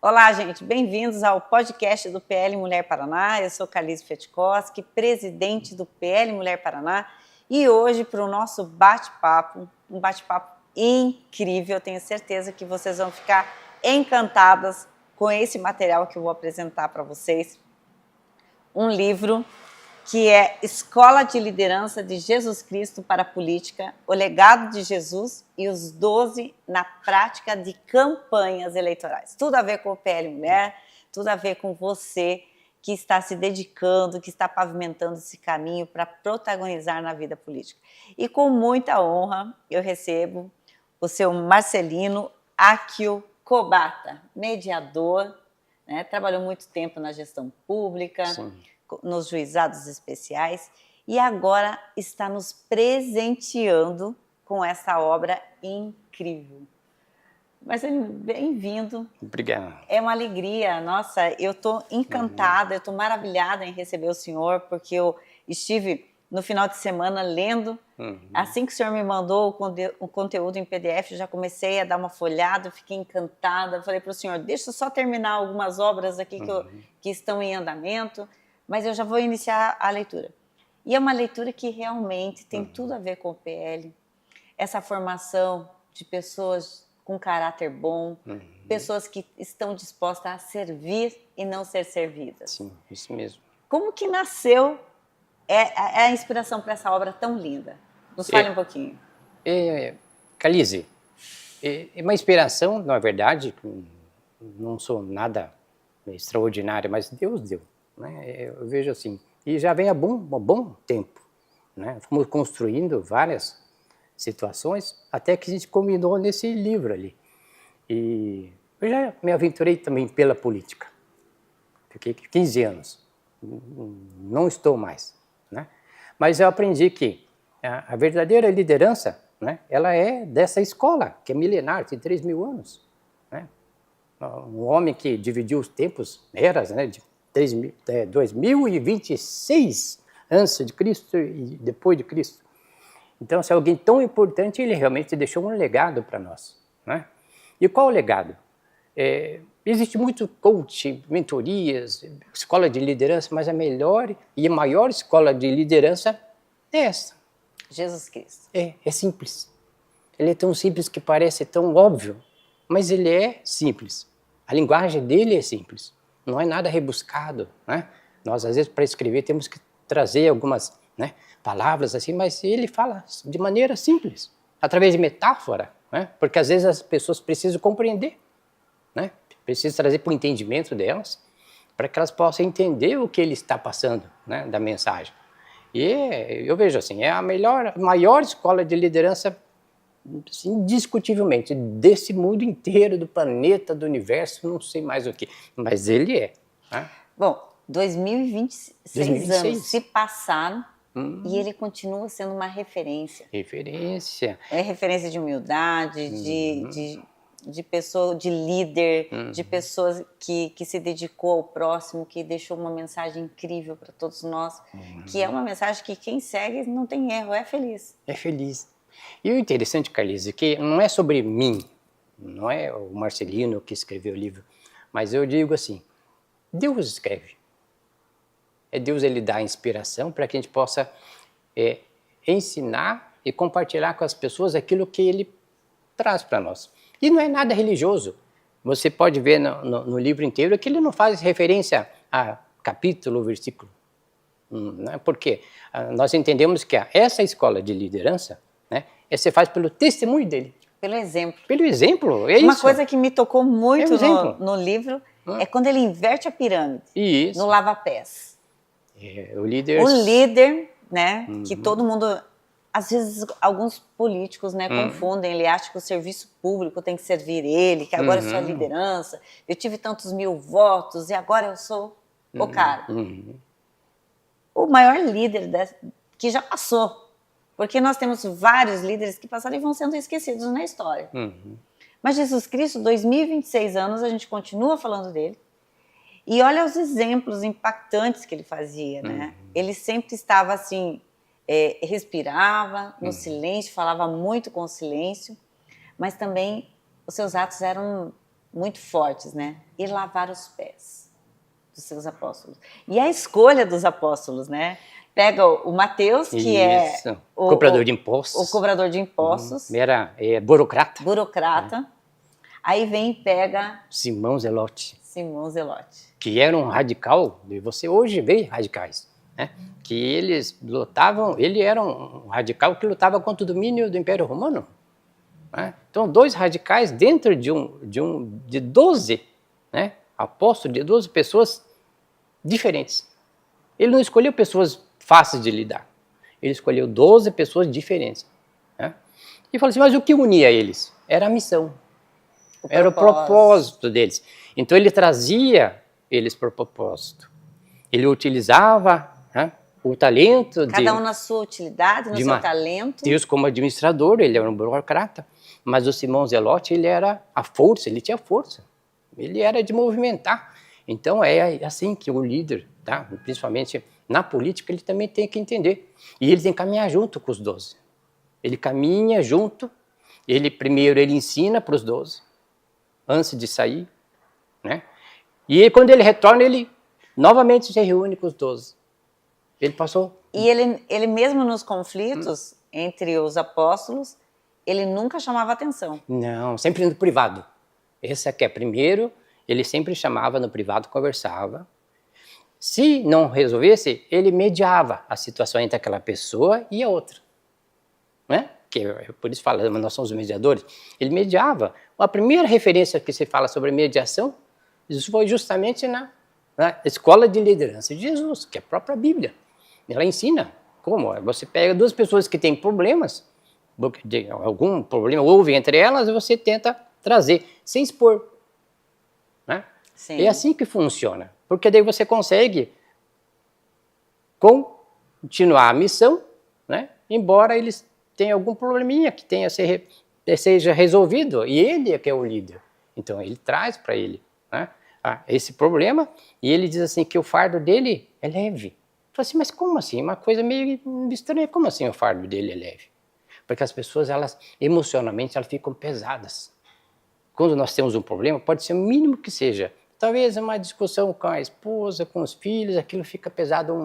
Olá, gente, bem-vindos ao podcast do PL Mulher Paraná. Eu sou Calise Fetkowski, presidente do PL Mulher Paraná, e hoje para o nosso bate-papo, um bate-papo incrível. Eu tenho certeza que vocês vão ficar encantadas com esse material que eu vou apresentar para vocês. Um livro que é Escola de Liderança de Jesus Cristo para a Política, o legado de Jesus e os 12 na prática de campanhas eleitorais. Tudo a ver com o PL Mulher, tudo a ver com você que está se dedicando, que está pavimentando esse caminho para protagonizar na vida política. E com muita honra eu recebo o seu Marcelino Akio Kobata, mediador, né? Trabalhou muito tempo na gestão pública, sim, nos juizados especiais, e agora está nos presenteando com essa obra incrível. Mas bem-vindo. Obrigado. É uma alegria, nossa, eu estou encantada, eu estou maravilhada em receber o senhor, porque eu estive no final de semana lendo, assim que o senhor me mandou o conteúdo em PDF, eu já comecei a dar uma folhada, fiquei encantada, falei para o senhor, deixa eu só terminar algumas obras aqui que estão em andamento, mas eu já vou iniciar a leitura. E é uma leitura que realmente tem tudo a ver com o PL, essa formação de pessoas com caráter bom, pessoas que estão dispostas a servir e não ser servidas. Sim, isso mesmo. Como que nasceu a inspiração para essa obra tão linda? Nos fale um pouquinho. Calise, é uma inspiração, na verdade, não sou nada extraordinário, mas Deus deu. Né? Eu vejo assim, e já vem há bom tempo, né? Fomos construindo várias situações até que a gente combinou nesse livro ali. E eu já me aventurei também pela política, fiquei 15 anos, não estou mais, né? Mas eu aprendi que a verdadeira liderança, né, ela é dessa escola, que é milenar, tem 3.000 anos, né? Um homem que dividiu os tempos, eras, né, de 2026 antes de Cristo e depois de Cristo. Então, se é alguém tão importante, ele realmente deixou um legado para nós, né? E qual o legado? Existe muito coaching, mentorias, escola de liderança, mas a melhor e a maior escola de liderança é essa. Jesus Cristo. É simples. Ele é tão simples que parece tão óbvio, mas ele é simples. A linguagem dele é simples. Não é nada rebuscado, né? Nós, às vezes, para escrever, temos que trazer algumas, né, palavras assim, mas ele fala de maneira simples, através de metáfora, né? Porque, às vezes, as pessoas precisam compreender, né? Precisam trazer para o entendimento delas, para que elas possam entender o que ele está passando, né, da mensagem. E eu vejo assim, é a maior escola de liderança, indiscutivelmente, desse mundo inteiro, do planeta, do universo, não sei mais o que, mas ele é. Né? Bom, 2026 anos se passaram e ele continua sendo uma referência. Referência. É referência de humildade, de pessoa, de líder, de pessoas que se dedicou ao próximo, que deixou uma mensagem incrível para todos nós, que é uma mensagem que quem segue não tem erro, é feliz. É feliz. E o interessante, Calise, é que não é sobre mim, não é o Marcelino que escreveu o livro, mas eu digo assim, Deus escreve. É Deus, ele dá a inspiração para que a gente possa ensinar e compartilhar com as pessoas aquilo que ele traz para nós. E não é nada religioso. Você pode ver no livro inteiro que ele não faz referência a capítulo, versículo. Não é? Porque nós entendemos que essa escola de liderança, né, você faz pelo testemunho dele. Pelo exemplo. Pelo exemplo, é isso. Uma coisa que me tocou muito no livro é quando ele inverte a pirâmide no lava-pés. O líder, né, que todo mundo... Às vezes, alguns políticos, né, confundem, ele acha que o serviço público tem que servir ele, que agora eu sou a liderança, eu tive tantos 1000 votos e agora eu sou o cara. O maior líder que já passou, porque nós temos vários líderes que passaram e vão sendo esquecidos na história. Mas Jesus Cristo, 2026 anos, a gente continua falando dele, e olha os exemplos impactantes que ele fazia, né? Ele sempre estava assim... respirava no silêncio, falava muito com o silêncio, mas também os seus atos eram muito fortes, né? E lavar os pés dos seus apóstolos. E a escolha dos apóstolos, né? Pega o Mateus, que Isso. é Cobrador de impostos. o cobrador de impostos, Era burocrata. burocrata. Aí vem e pega Simão Zelote, Simão Zelote. que era um radical, e você hoje vê radicais, né? Que eles lutavam, ele era um radical que lutava contra o domínio do Império Romano. Né? Então, 2 radicais dentro de 12, né? Apóstolos, de 12 pessoas diferentes. Ele não escolheu pessoas fáceis de lidar. Ele escolheu 12 pessoas diferentes. Né? E falou assim, mas o que unia eles? Era a missão. Era o propósito deles. Então ele trazia eles para o propósito. Ele utilizava, né, o talento Cada um na sua utilidade, no seu talento. Deus como administrador, ele era um burocrata. Mas o Simão Zelote, ele era a força, ele tinha força. Ele era de movimentar. Então é assim que o líder, tá? Principalmente na política, ele também tem que entender. E ele tem que caminhar junto com os 12. Ele caminha junto, primeiro ele ensina para os 12, antes de sair, né? E aí, quando ele retorna, ele novamente se reúne com os 12. Ele passou... E ele mesmo nos conflitos entre os apóstolos, ele nunca chamava atenção. Não, sempre no privado. Esse aqui é primeiro, ele sempre chamava no privado, conversava. Se não resolvesse, ele mediava a situação entre aquela pessoa e a outra. Né? Por isso fala, nós somos os mediadores. Ele mediava. A primeira referência que se fala sobre mediação, isso foi justamente na escola de liderança de Jesus, que é a própria Bíblia. Ela ensina como você pega 2 pessoas que têm problemas, algum problema houve entre elas, e você tenta trazer, sem expor. Né? Sim. É assim que funciona, porque daí você consegue continuar a missão, né? Embora eles tenham algum probleminha que seja resolvido, e ele é que é o líder. Então ele traz para ele, né, esse problema, e ele diz assim que o fardo dele é leve. Eu falei assim, mas como assim? Uma coisa meio estranha, como assim o fardo dele é leve? Porque as pessoas, elas emocionalmente, elas ficam pesadas. Quando nós temos um problema, pode ser o mínimo que seja. Talvez uma discussão com a esposa, com os filhos, aquilo fica pesado,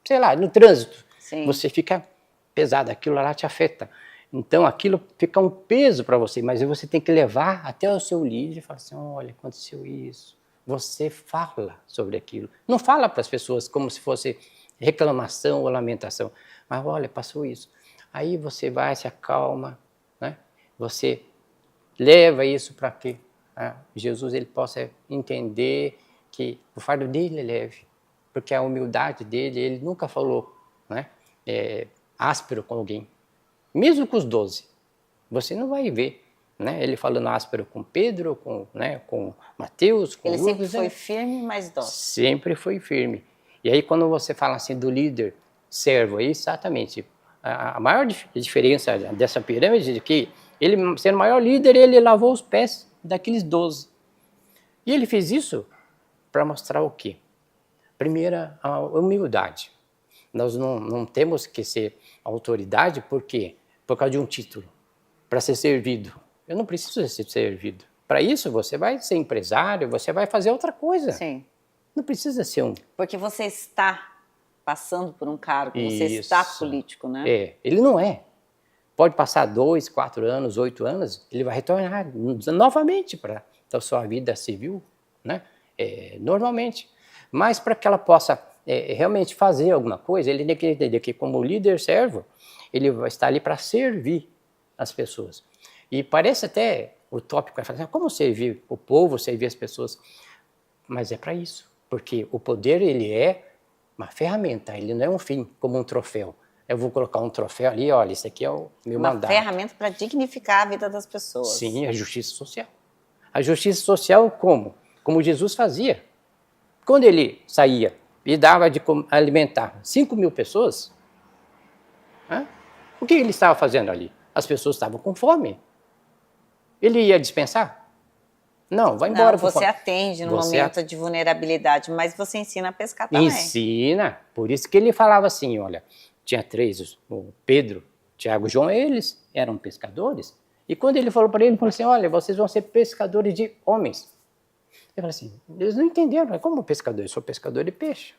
sei lá, no trânsito. Sim. Você fica pesado, aquilo lá te afeta. Então aquilo fica um peso para você, mas você tem que levar até o seu líder e falar assim, olha, aconteceu isso. Você fala sobre aquilo. Não fala para as pessoas como se fosse reclamação ou lamentação, mas olha, passou isso. Aí você vai, se acalma, né? Você leva isso para que Jesus ele possa entender que o fardo dele é leve, porque a humildade dele, ele nunca falou, né, áspero com alguém. Mesmo com os 12, você não vai ver, né, ele falando áspero com Pedro, com Mateus, com Lucas. Ele sempre foi firme, mas dócil. Sempre foi firme. E aí quando você fala assim do líder servo, é exatamente a maior diferença dessa pirâmide é que ele, sendo o maior líder, ele lavou os pés daqueles 12. E ele fez isso para mostrar o quê? Primeiro, a humildade. Nós não temos que ser autoridade, por quê? Por causa de um título, para ser servido. Eu não preciso ser servido. Para isso, você vai ser empresário, você vai fazer outra coisa. Sim. Não precisa ser um... Porque você está passando por um cargo, você Isso. está político, né? Ele não é. Pode passar 2, 4 anos, 8 anos, ele vai retornar novamente para a sua vida civil, né? Normalmente. Mas para que ela possa realmente fazer alguma coisa, ele tem que entender que como líder servo, ele vai estar ali para servir as pessoas. E parece até utópico, como servir o povo, servir as pessoas, mas é para isso, porque o poder ele é uma ferramenta, ele não é um fim, como um troféu. Eu vou colocar um troféu ali, olha, isso aqui é o meu mandato. Uma ferramenta para dignificar a vida das pessoas. Sim, a justiça social. A justiça social como? Como Jesus fazia. Quando ele saía e dava de alimentar 5.000 pessoas, o que ele estava fazendo ali? As pessoas estavam com fome. Ele ia dispensar? Não, vai embora. Não, você atende no momento de vulnerabilidade, mas você ensina a pescar também. Ensina. Por isso que ele falava assim, olha, tinha 3, o Pedro, Tiago e João, eles eram pescadores. E quando ele falou para ele falou assim, olha, vocês vão ser pescadores de homens. Eu falei assim, eles não entenderam, como pescador? Eu sou pescador de peixe.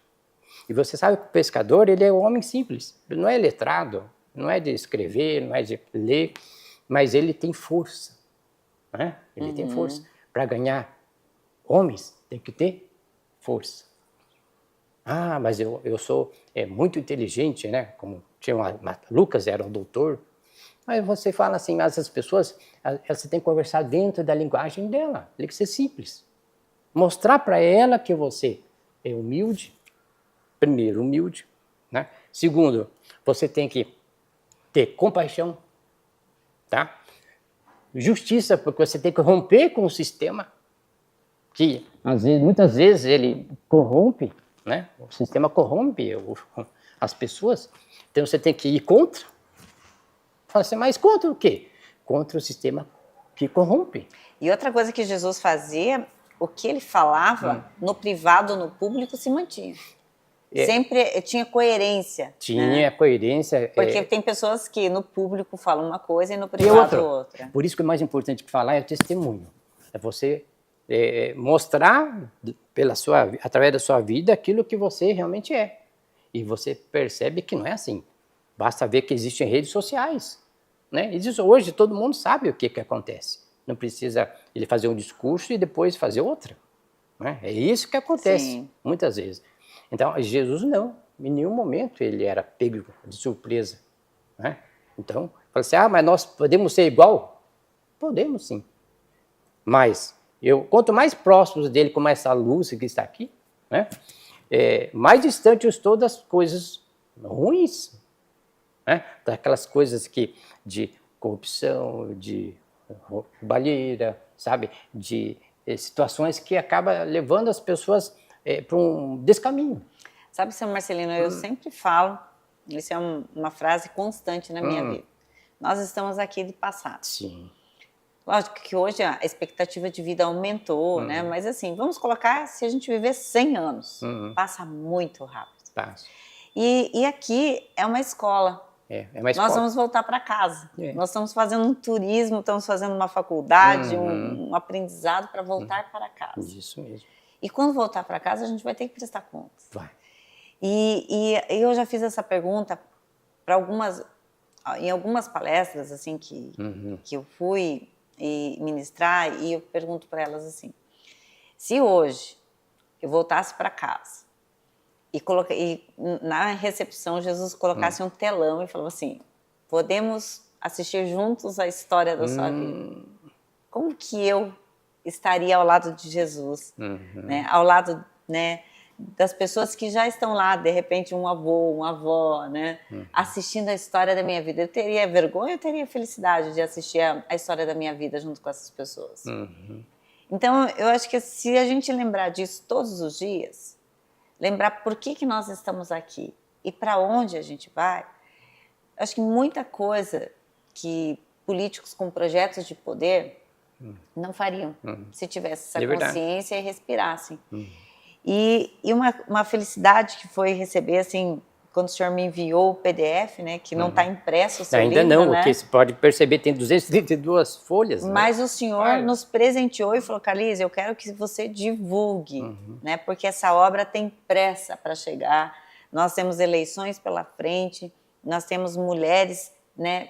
E você sabe que o pescador, ele é um homem simples, ele não é letrado, não é de escrever, não é de ler, mas ele tem força, né? Ele tem força. Para ganhar homens, tem que ter força. Ah, mas eu sou muito inteligente, né? Como tinha Lucas era um doutor. Mas você fala assim, mas as pessoas, você tem que conversar dentro da linguagem dela, tem que ser simples. Mostrar para ela que você é humilde, primeiro, humilde, né? Segundo, você tem que ter compaixão, tá? Justiça, porque você tem que romper com o sistema, que muitas vezes ele corrompe, né? O sistema corrompe as pessoas, então você tem que ir contra. Fala assim, mas contra o quê? Contra o sistema que corrompe. E outra coisa que Jesus fazia, o que ele falava no privado, no público, se mantinha. Sempre tinha coerência. Tinha, né? Coerência. Porque tem pessoas que no público falam uma coisa e no privado outra. Por isso que o mais importante que falar é o testemunho. É você mostrar através da sua vida aquilo que você realmente é. E você percebe que não é assim. Basta ver que existem redes sociais. Né? Hoje todo mundo sabe o que acontece. Não precisa ele fazer um discurso e depois fazer outra. Né? É isso que acontece, muitas vezes. Então, Jesus não. Em nenhum momento ele era pego de surpresa. Né? Então, fala assim, mas nós podemos ser igual? Podemos sim. Mas, quanto mais próximos dele como essa luz que está aqui, né? Mais distante eu estou das coisas ruins. Né? Daquelas coisas de corrupção, de roubalheira, sabe? De situações que acabam levando as pessoas para um descaminho. Sabe, seu Marcelino, eu sempre falo, isso é uma frase constante na minha vida. Nós estamos aqui de passado. Sim. Lógico que hoje a expectativa de vida aumentou, né? Mas assim, vamos colocar, se a gente viver 100 anos, passa muito rápido. Passa. E aqui é uma escola. Uma escola. Nós vamos voltar para casa. Nós estamos fazendo um turismo, estamos fazendo uma faculdade, um aprendizado para voltar para casa. Isso mesmo. E quando voltar para casa, a gente vai ter que prestar contas. Vai. E eu já fiz essa pergunta para em algumas palestras assim que eu fui ministrar, e eu pergunto para elas assim, se hoje eu voltasse para casa e na recepção Jesus colocasse um telão e falou assim, podemos assistir juntos a história da sua vida. Como que eu estaria ao lado de Jesus, né? Ao lado, né, das pessoas que já estão lá, de repente um avô, uma avó, né, assistindo a história da minha vida. Eu teria vergonha, eu teria felicidade de assistir a história da minha vida junto com essas pessoas. Então, eu acho que se a gente lembrar disso todos os dias, lembrar por que nós estamos aqui e para onde a gente vai, acho que muita coisa que políticos com projetos de poder não fariam se tivesse essa consciência e respirassem. E uma felicidade que foi receber, assim, quando o senhor me enviou o PDF, né, que não está impresso o seu livro, ainda não, né? porque você pode perceber, tem 232 folhas. Mas né? o senhor nos presenteou e falou, Carlise, eu quero que você divulgue, né, porque essa obra tem pressa para chegar, nós temos eleições pela frente, nós temos mulheres, né,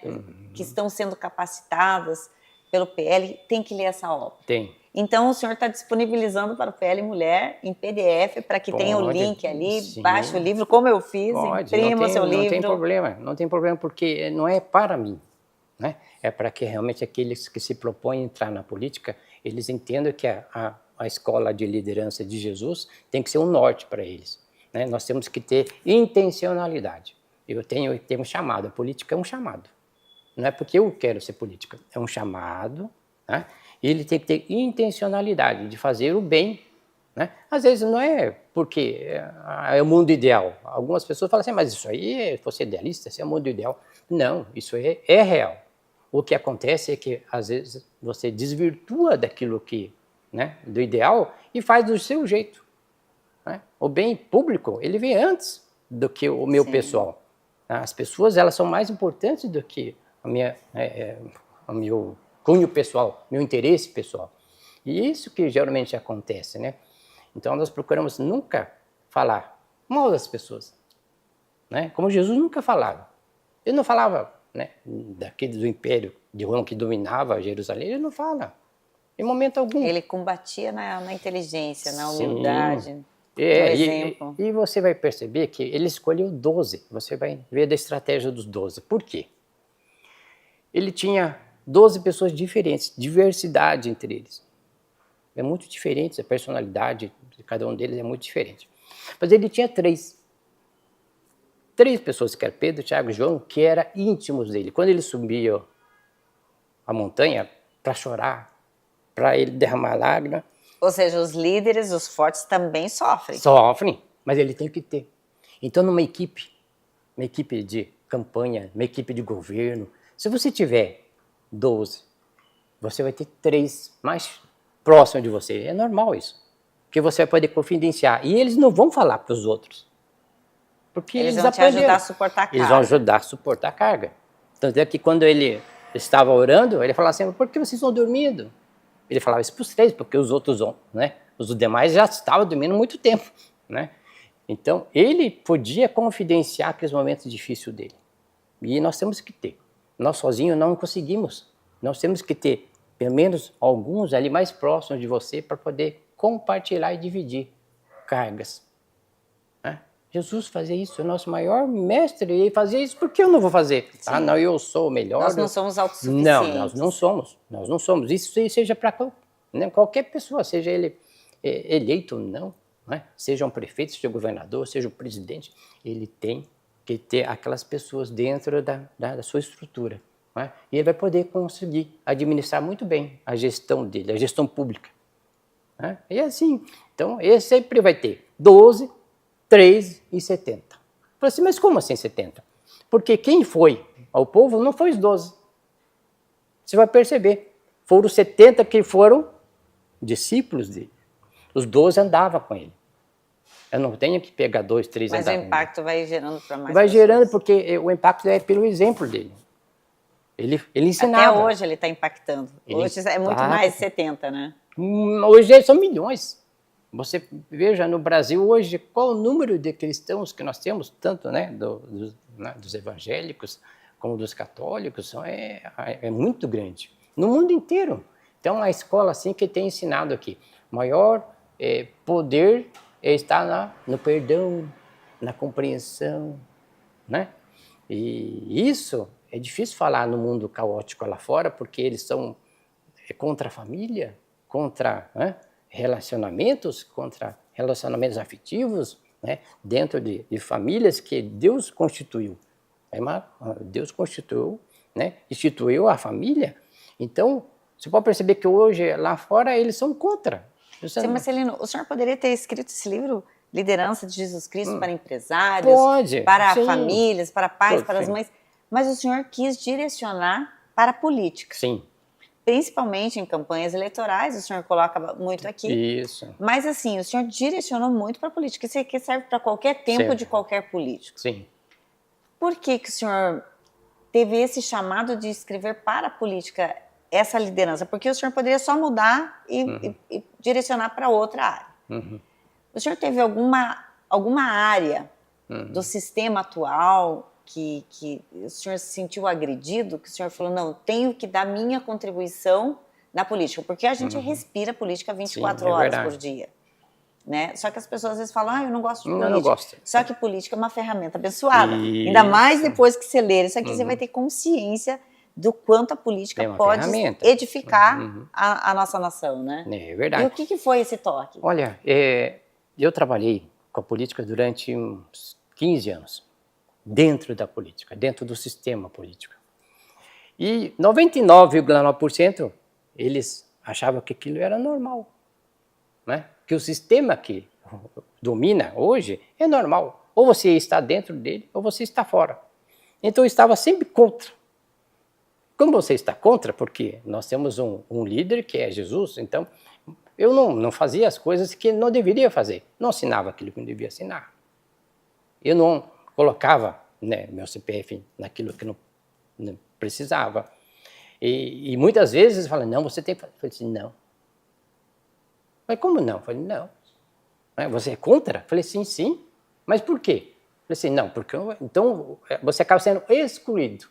que estão sendo capacitadas pelo PL, tem que ler essa obra. Tem. Então, o senhor está disponibilizando para o PL Mulher em PDF, para que tenha o link ali, baixe o livro, como eu fiz, imprima o seu livro. Não tem problema, não tem problema, porque não é para mim, né? É para que realmente aqueles que se propõem a entrar na política, eles entendam que a escola de liderança de Jesus tem que ser um norte para eles, né? Nós temos que ter intencionalidade. Eu tenho um chamado, a política é um chamado. Não é porque eu quero ser política, é um chamado, né? E ele tem que ter intencionalidade de fazer o bem, né? Às vezes não é porque é o mundo ideal. Algumas pessoas falam assim, mas isso aí, você é idealista, isso é o mundo ideal. Não, isso é real. O que acontece é que, às vezes, você desvirtua daquilo que, né, do ideal e faz do seu jeito. Né? O bem público, ele vem antes do que o meu pessoal. As pessoas, elas são mais importantes do que o meu cunho pessoal, meu interesse pessoal. E isso que geralmente acontece, né? Então nós procuramos nunca falar mal das pessoas, né? Como Jesus nunca falava. Ele não falava, né, daquele do Império de Roma que dominava Jerusalém, ele não fala, em momento algum. Ele combatia na inteligência, na Sim. humildade, no E exemplo. você vai perceber que ele escolheu 12. Você vai ver da estratégia dos 12. Por quê? Ele tinha 12 pessoas diferentes, diversidade entre eles. É muito diferente, a personalidade de cada um deles é muito diferente. Mas ele tinha 3. 3 pessoas, que eram Pedro, Tiago e João, que eram íntimos dele. Quando ele subia a montanha para chorar, para ele derramar lágrimas, Ou seja, os líderes, os fortes também sofrem. sofrem, mas ele tem que ter. Então, numa equipe de campanha, uma equipe de governo, se você tiver 12, você vai ter 3 mais próximos de você. É normal isso. Porque você vai poder confidenciar. E eles não vão falar para os outros. Porque Eles vão te ajudar a suportar a carga. Eles vão ajudar a suportar a carga. Tanto é que quando ele estava orando, ele falava assim, por que vocês estão dormindo? Ele falava isso para os 3, porque os outros, né, os demais já estavam dormindo há muito tempo, né? Então, ele podia confidenciar aqueles momentos difíceis dele. E nós temos que ter. Nós sozinhos não conseguimos. Nós temos que ter, pelo menos, alguns ali mais próximos de você para poder compartilhar e dividir cargas. Né? Jesus fazia isso, o nosso maior mestre, ele fazia isso, por que eu não vou fazer? Sim. Ah, não, eu sou o melhor. Nós não somos autossuficientes. Não, nós não somos. Isso seja para qualquer pessoa, seja ele eleito ou não, né? Seja um prefeito, seja um governador, seja um presidente, ele tem que ter aquelas pessoas dentro da sua estrutura. Né? E ele vai poder conseguir administrar muito bem a gestão dele, a gestão pública. Né? E assim, então, esse sempre vai ter 12, 3 e 70. Falei assim, mas como assim 70? Porque quem foi ao povo não foi os 12. Você vai perceber, foram os 70 que foram discípulos dele. Os 12 andavam com ele. Eu não tenho que pegar 2, 3 e andar com ele. Mas o impacto vai gerando para mais Vai pessoas. gerando, porque o impacto é pelo exemplo dele. Ele ensinava. Até hoje ele está impactando. Hoje é muito mais 70, né? Hoje são milhões. Você veja, no Brasil hoje, qual o número de cristãos que nós temos, tanto né, dos evangélicos como dos católicos, é muito grande. No mundo inteiro. Então, a escola assim que tem ensinado aqui, maior poder está no perdão, na compreensão, né? E isso é difícil falar no mundo caótico lá fora, porque eles são contra a família, contra relacionamentos afetivos, né? Dentro de famílias que Deus constituiu. Deus constituiu, né? Instituiu a família. Então, você pode perceber que hoje, lá fora, eles são contra. Sim, Marcelino, o senhor poderia ter escrito esse livro, Liderança de Jesus Cristo para empresários, para famílias, para pais, para as mães, mas o senhor quis direcionar para a política. Sim. Principalmente em campanhas eleitorais, o senhor coloca muito aqui. Isso. Mas assim, o senhor direcionou muito para a política. Isso aqui serve para qualquer tempo de qualquer político. Sim. Por que o senhor teve esse chamado de escrever para a política essa liderança? Porque o senhor poderia só mudar e direcionar para outra área. Uhum. O senhor teve alguma área do sistema atual que o senhor se sentiu agredido, que o senhor falou, não, tenho que dar minha contribuição na política, porque a gente respira política 24 horas por dia. Né? Só que as pessoas às vezes falam, eu não gosto de política. Não gosto. Só que política é uma ferramenta abençoada. Isso. Ainda mais depois que você ler isso aqui, você vai ter consciência do quanto a política pode edificar a nossa nação, né? É verdade. E o que foi esse toque? Olha, eu trabalhei com a política durante uns 15 anos, dentro da política, dentro do sistema político. E 99,9% eles achavam que aquilo era normal, né? Que o sistema que domina hoje é normal. Ou você está dentro dele, ou você está fora. Então eu estava sempre contra. Como você está contra, porque nós temos um líder que é Jesus, então eu não fazia as coisas que não deveria fazer. Não assinava aquilo que não devia assinar. Eu não colocava, né, meu CPF naquilo que não precisava. E muitas vezes eles falam, não, você tem que fazer. Eu falei assim, não. Mas como não? Eu falei, não. Você é contra? Eu falei, sim, sim. Mas por quê? Eu falei assim, não, porque então você acaba sendo excluído.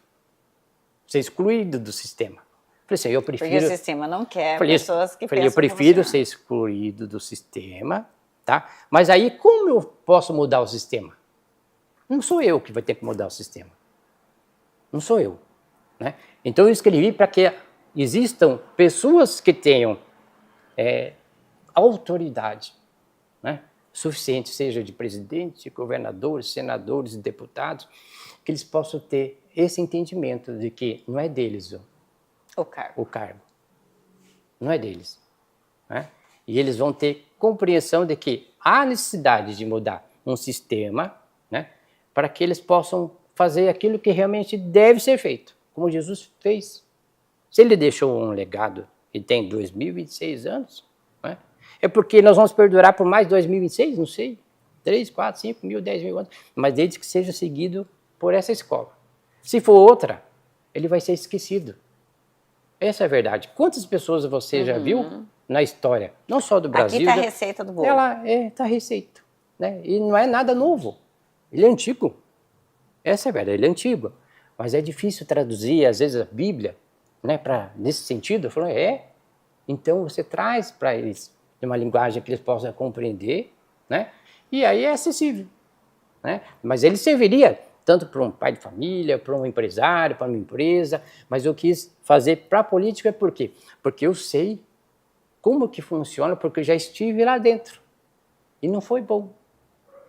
Você é excluído do sistema. Eu falei assim, eu prefiro... Porque o sistema não quer pessoas que falei, pensam eu prefiro como ser excluído do sistema, tá? Mas aí como eu posso mudar o sistema? Não sou eu que vai ter que mudar o sistema. Não sou eu. Né? Então eu escrevi para que existam pessoas que tenham autoridade, né, suficiente, seja de presidente, governadores, senadores, deputados, que eles possam ter esse entendimento de que não é deles o cargo. o cargo. Não é deles. Né? E eles vão ter compreensão de que há necessidade de mudar um sistema, né, para que eles possam fazer aquilo que realmente deve ser feito, como Jesus fez. Se ele deixou um legado e tem 2026 anos, né, é porque nós vamos perdurar por mais 2026, não sei, 3, 4, 5 mil, 10 mil anos, mas desde que seja seguido por essa escola. Se for outra, ele vai ser esquecido. Essa é a verdade. Quantas pessoas você já viu na história, não só do Brasil... Aqui está a receita do bolo. Ela está a receita. Né? E não é nada novo. Ele é antigo. Essa é a verdade, ele é antigo. Mas é difícil traduzir, às vezes, a Bíblia, né, nesse sentido. Eu falo, então você traz para eles uma linguagem que eles possam compreender, né? E aí é acessível. Né? Mas ele serviria tanto para um pai de família, para um empresário, para uma empresa, mas eu quis fazer para a política por quê? Porque eu sei como que funciona, porque eu já estive lá dentro. E não foi bom.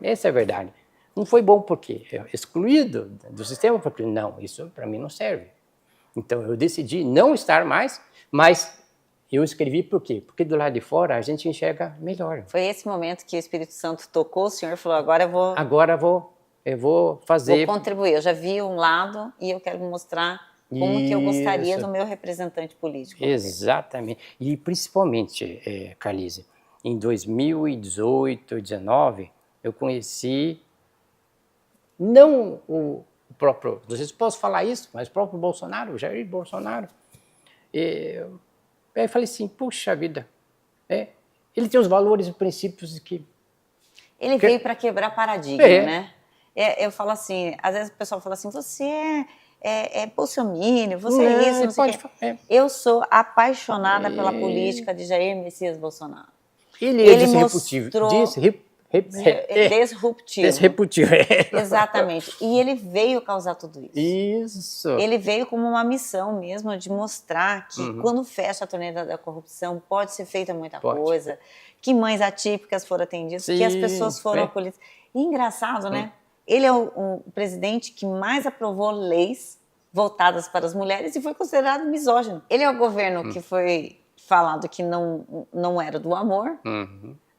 Essa é a verdade. Não foi bom porque é excluído do sistema, porque não, isso para mim não serve. Então eu decidi não estar mais, mas eu escrevi por quê? Porque do lado de fora a gente enxerga melhor. Foi esse momento que o Espírito Santo tocou o senhor e falou, agora eu vou fazer... Vou contribuir, eu já vi um lado e eu quero mostrar como que eu gostaria do meu representante político. Exatamente. E principalmente, Carlise, em 2018, 2019, eu conheci, não o próprio, não sei se posso falar isso, mas o próprio Bolsonaro, o Jair Bolsonaro. Aí eu falei assim, puxa vida, ele tem os valores e princípios que... Ele veio para quebrar paradigma, né? Eu falo assim, às vezes o pessoal fala assim, você é bolsominion, você é isso, não sei o quê. Eu sou apaixonada pela política de Jair Messias Bolsonaro. Ele é disruptivo. Disruptivo. Exatamente. E ele veio causar tudo isso. Isso. Ele veio como uma missão mesmo de mostrar que quando fecha a torneira da corrupção pode ser feita muita coisa, que mães atípicas foram atendidas, que as pessoas foram acolhidas. E engraçado, né? Ele é o presidente que mais aprovou leis voltadas para as mulheres e foi considerado misógino. Ele é o governo que foi falado que não era do amor,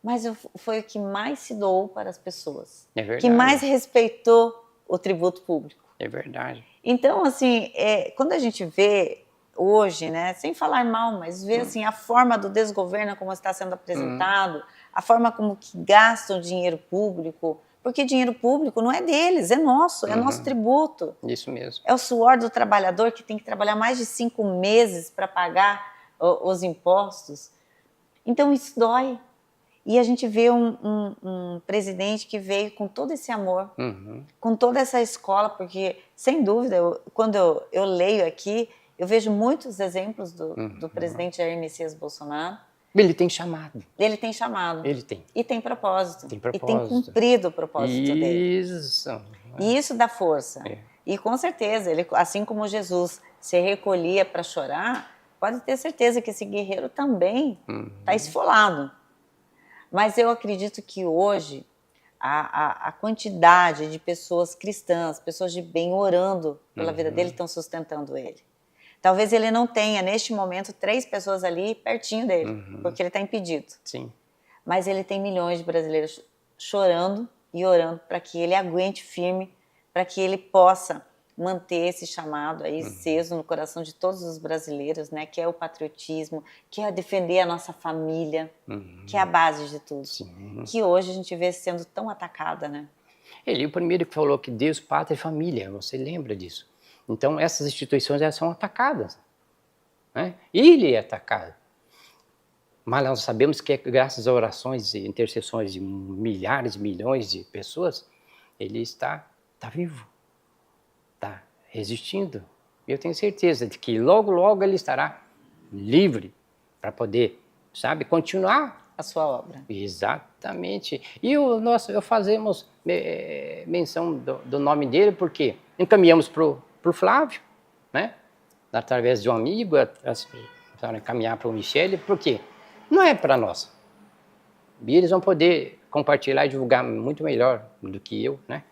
mas foi o que mais se doou para as pessoas. É verdade. Que mais respeitou o tributo público. É verdade. Então, assim, quando a gente vê hoje, né, sem falar mal, mas vê assim, a forma do desgoverno como está sendo apresentado, a forma como que gastam o dinheiro público, porque dinheiro público não é deles, é nosso, é nosso tributo. Isso mesmo. É o suor do trabalhador que tem que trabalhar mais de 5 meses para pagar os impostos. Então isso dói. E a gente vê um presidente que veio com todo esse amor, com toda essa escola, porque, sem dúvida, quando eu leio aqui, eu vejo muitos exemplos do presidente Jair Messias Bolsonaro. Ele tem chamado. Ele tem chamado. Ele tem. E tem propósito. Tem propósito. E tem cumprido o propósito dele. Isso. E isso dá força. E com certeza, ele, assim como Jesus se recolhia para chorar, pode ter certeza que esse guerreiro também está esfolado. Mas eu acredito que hoje a quantidade de pessoas cristãs, pessoas de bem orando pela vida dele, estão sustentando ele. Talvez ele não tenha, neste momento, 3 pessoas ali pertinho dele, porque ele está impedido. Sim. Mas ele tem milhões de brasileiros chorando e orando para que ele aguente firme, para que ele possa manter esse chamado aí aceso no coração de todos os brasileiros, né? Que é o patriotismo, que é defender a nossa família, que é a base de tudo. Sim. Que hoje a gente vê sendo tão atacada, né? Ele, o primeiro que falou que Deus, pátria e família, você lembra disso? Então essas instituições elas são atacadas. né? Ele é atacado. Mas nós sabemos que graças a orações e intercessões de milhares, milhões de pessoas, ele está vivo, está resistindo. E eu tenho certeza de que logo, logo ele estará livre para poder, sabe, continuar a sua obra. Exatamente. E eu fazemos menção do nome dele porque encaminhamos para o Flávio, né? Através de um amigo, encaminhar para o Michele, porque não é para nós. E eles vão poder compartilhar e divulgar muito melhor do que eu, né?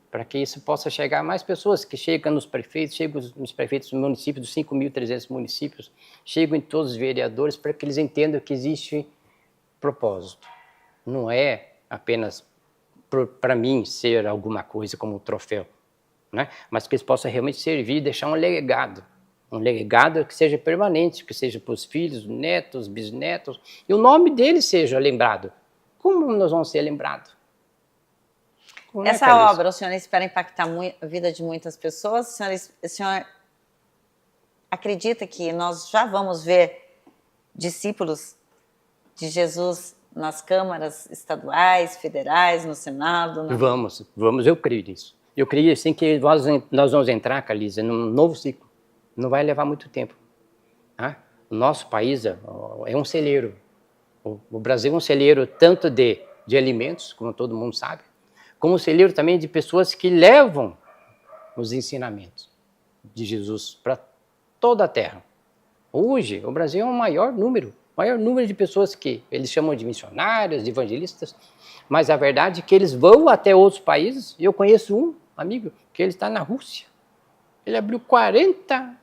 Para que isso possa chegar a mais pessoas, que chegam nos prefeitos dos municípios, dos 5.300 municípios, chegam em todos os vereadores, para que eles entendam que existe propósito. Não é apenas para mim ser alguma coisa como um troféu, né? Mas que eles possam realmente servir e deixar um legado que seja permanente, que seja para os filhos, netos, bisnetos, e o nome deles seja lembrado. Como nós vamos ser lembrados? Essa obra, o senhor espera impactar a vida de muitas pessoas? O senhor acredita que nós já vamos ver discípulos de Jesus nas câmaras estaduais, federais, no Senado? Vamos, eu creio nisso. Eu creio assim que nós vamos entrar, Calise, num novo ciclo. Não vai levar muito tempo. Tá? O nosso país é um celeiro. O Brasil é um celeiro tanto de alimentos, como todo mundo sabe, como um celeiro também de pessoas que levam os ensinamentos de Jesus para toda a terra. Hoje, o Brasil é o maior número de pessoas que eles chamam de missionários, de evangelistas, mas a verdade é que eles vão até outros países. Eu conheço um amigo que ele está na Rússia. Ele abriu 40,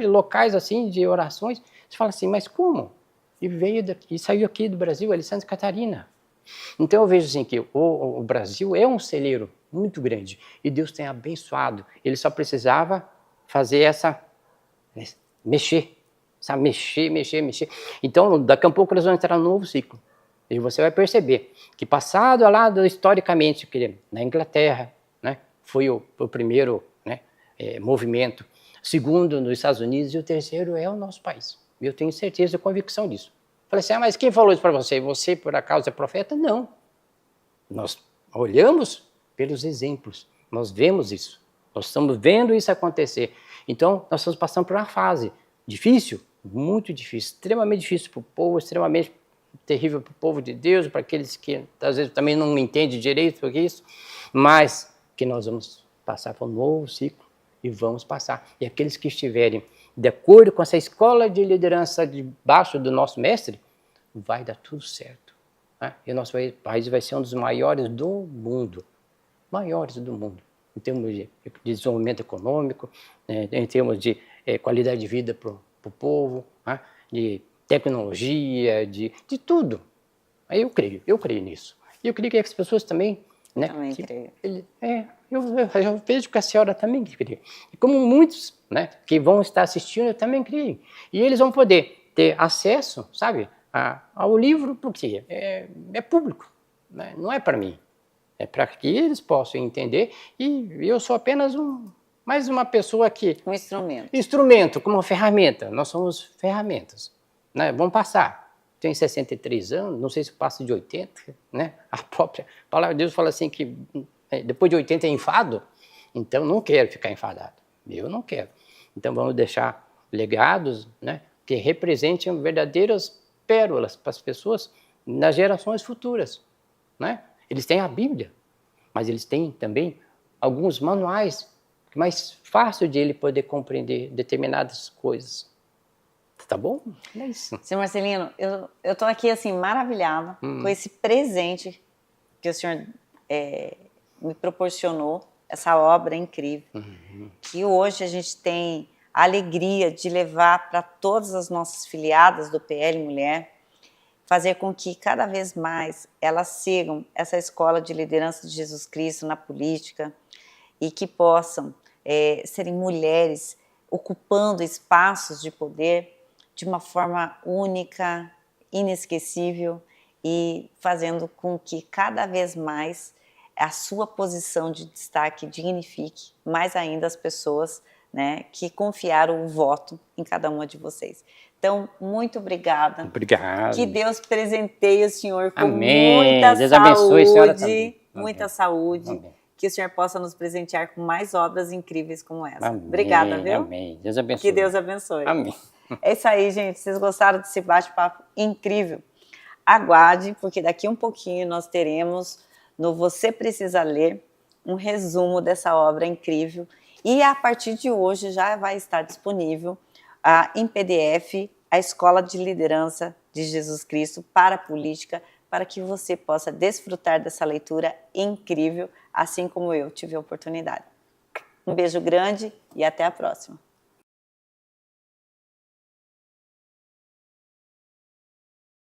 locais assim de orações. Você fala assim, mas como? E saiu aqui do Brasil, ele é Santa Catarina. Então eu vejo assim que o Brasil é um celeiro muito grande e Deus tem abençoado. Ele só precisava fazer mexer. Mexer. Então, daqui a pouco nós vamos entrar num novo ciclo. E você vai perceber que passado lá historicamente, na Inglaterra, né, foi o primeiro, né, movimento, segundo nos Estados Unidos e o terceiro é o nosso país. Eu tenho certeza e convicção disso. Falei assim, mas quem falou isso para você? Você, por acaso, é profeta? Não. Nós olhamos pelos exemplos, nós vemos isso, nós estamos vendo isso acontecer. Então, nós estamos passando por uma fase difícil, muito difícil, extremamente difícil para o povo, extremamente terrível para o povo de Deus, para aqueles que às vezes também não entendem direito o que é isso, mas que nós vamos passar por um novo ciclo e vamos passar. E aqueles que estiverem de acordo com essa escola de liderança debaixo do nosso mestre, vai dar tudo certo. Né? E o nosso país vai ser um dos maiores do mundo, em termos de desenvolvimento econômico, em termos de qualidade de vida para o povo, né? De tecnologia, de tudo. Aí eu creio nisso. E eu creio que as pessoas também, né? Também creio. Eu vejo que a senhora também crê. E como muitos, né, que vão estar assistindo, eu também creio. E eles vão poder ter acesso, ao livro, porque é público, né? Não é para mim. É para que eles possam entender. E eu sou apenas mais uma pessoa que... Um instrumento. Instrumento, como uma ferramenta. Nós somos ferramentas. Né? Vamos passar. Tenho 63 anos, não sei se passo de 80, né? A própria palavra de Deus fala assim que depois de 80 é enfado, então não quero ficar enfadado. Eu não quero. Então vamos deixar legados, né, que representem verdadeiras pérolas para as pessoas nas gerações futuras. Né? Eles têm a Bíblia, mas eles têm também alguns manuais mais fácil de ele poder compreender determinadas coisas. Tá bom? É isso. Senhor Marcelino, eu estou aqui assim maravilhada com esse presente que o senhor me proporcionou, essa obra incrível, que hoje a gente tem a alegria de levar para todas as nossas filiadas do PL Mulher, fazer com que cada vez mais elas sigam essa escola de liderança de Jesus Cristo na política e que possam serem mulheres ocupando espaços de poder de uma forma única, inesquecível e fazendo com que cada vez mais a sua posição de destaque dignifique mais ainda as pessoas né, que confiaram o voto em cada uma de vocês. Então, muito obrigada. Obrigado. Que Deus presenteie o senhor com Amém. muita Deus abençoe a senhora saúde, também. muita Amém. saúde. Amém. Que o senhor possa nos presentear com mais obras incríveis como essa. Amém. Obrigada, viu? Amém. Deus abençoe. Que Deus abençoe. Amém. É isso aí, gente. Vocês gostaram desse bate-papo incrível? Aguarde, porque daqui um pouquinho nós teremos no Você Precisa Ler um resumo dessa obra incrível. E a partir de hoje já vai estar disponível em PDF a Escola de Liderança de Jesus Cristo para a Política, para que você possa desfrutar dessa leitura incrível, assim como eu tive a oportunidade. Um beijo grande e até a próxima.